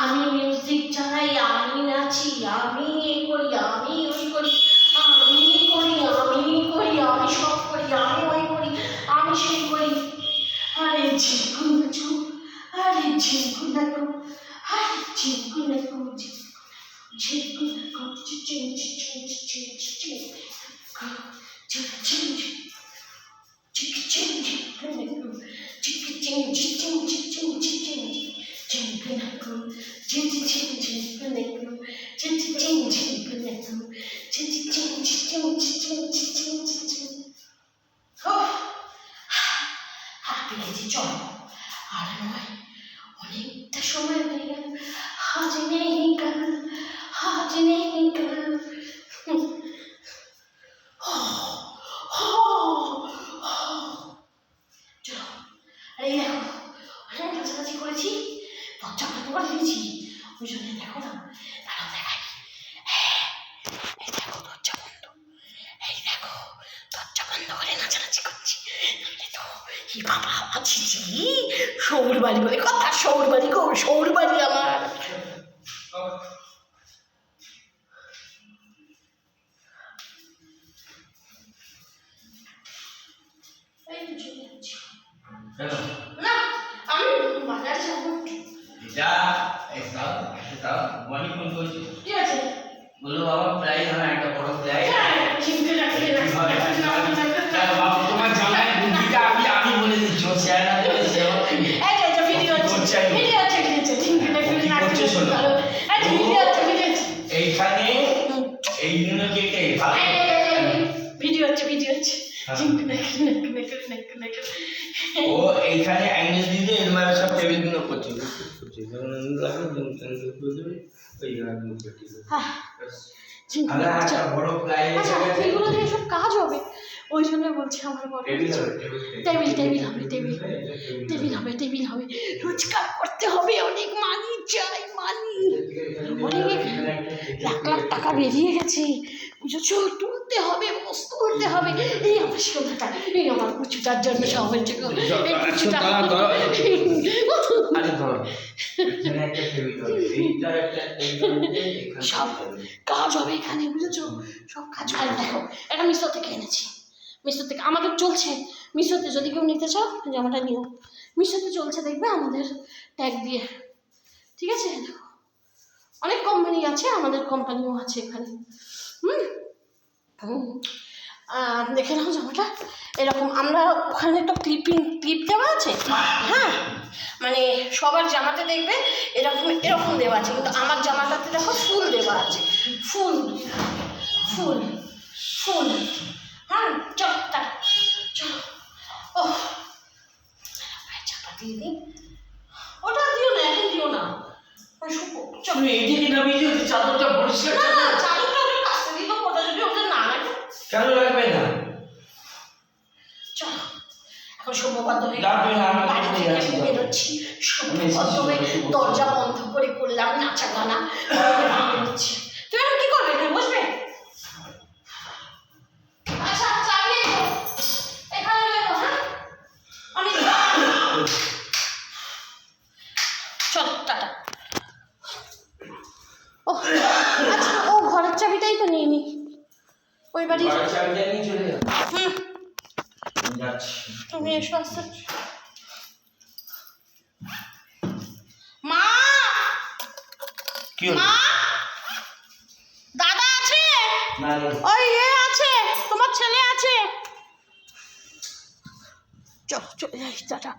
আমি মিউজিক চালাই, আমি নাচি, আমি এই করি, আমি ওই করি, আমি করি, আমি করি, আমি সব করি, আমি ওই করি, আমি সেই করি। আরে ঝিঙ্কু নাচু, আরে ঝিঙ্কু নাচু, আরে ঝিঙ্কু নাচু, ঝিঙ্কু নাচু, চল আর নয়, অনেকটা সময় হয়ে গেল। আজ নেই কাল, আজ নেই কাল। চলো, এই দেখো অনেক কাছাকাছি করেছি, দরজা বন্ধ করে দিয়েছি। ওই জন্য দেখো না, দাঁড়াও দেখাই। হ্যাঁ, এই দেখো দরজা বন্ধ, এই দেখো দরজা বন্ধ করে নাচানাচি করছি। নাহলে তো এই বাবা আছি, শৌর বাড়ি বলে কথা, শৌর বাড়ি গো, শৌর বাড়ি আমার। না আমি বাজার যাবো। কি আছে বলো বাবা, প্রাইজ হবে একটা বড় প্রাইজ। চিনতে রাখলে তোমার জামাই বুদ্ধিটা আমি বলে দিচ্ছি, ও শেয়ার না দেবে সেও ভিডিও হচ্ছে, এইখানে এই কেটে ভিডিও হচ্ছে ও এইখানে অ্যাঙ্গেল দিয়ে এরমারে সব টেবিল গুলো করছে বড় প্লাইয়ে এগুলো দিয়ে সব কাজ হবে, ওই জন্য বলছি আমার টেবিল হবে, রোজগার করতে হবে, অনেক মানি চাই, মানি অনেক লাখ টাকা বেরিয়ে গেছে, বুঝেছো? তুলতে হবে, বস্তু তুলতে হবে। এই আমার সোনাটা, এই আমার কুচুটার জন্য সব হয়েছে, এই কুচুটা সব কাজ হবে এখানে, বুঝেছো? সব কাজ করে। দেখো এটা মিশো থেকে এনেছি, মিশো থেকে আমাদের চলছে। মিশোতে যদি কেউ নিতে চাও জামাটা নিও, মিশোতে চলছে, দেখবে আমাদের ট্যাগ দিয়ে, ঠিক আছে? দেখো অনেক কোম্পানি আছে, আমাদের কোম্পানিও আছে এখানে। দেখে নাও জামাটা এরকম। আমরা ওখানে একটা ক্লিপ দেওয়া আছে, হ্যাঁ, মানে সবার জামাতে দেখবে এরকম দেওয়া আছে, কিন্তু আমার জামাটাতে দেখো ফুল দেওয়া আছে, ফুল। হ্যাঁ চলো চলো। ও চাপা দিয়ে দিই, ওটা দিও না, এখন দিও না, চলো এইদিকে নামিয়ে দিও, চাদরটা পরিষ্কার চাদরটা ওদের কাছে দিল, ওটা যদি ওদের না লাগে কেন লাগবে না? চলো এখন সৌম্যবদ্ধ হয়ে বেরোচ্ছি, সৌম্যবদ্ধ হয়ে দরজা বন্ধ করে করলাম নাচা গানা, বেরোচ্ছি। তুমি এখন কি করবে? তুমি বসবে? আচ্ছা চালিয়ে এখানে বেরো, হ্যাঁ অনেক। চলো টাটা। ও আচ্ছা, ও ঘরের চাবিটাই তো নিয়ে নি, ওই বাড়ি চাবিটা নিয়ে চলে যাও। যাচ্ছি, তুমি এসো আস্তে। মা মা দাদা আছে, ওই আছে, তোমার ছেলে আছে, চলে যাই, টাটা।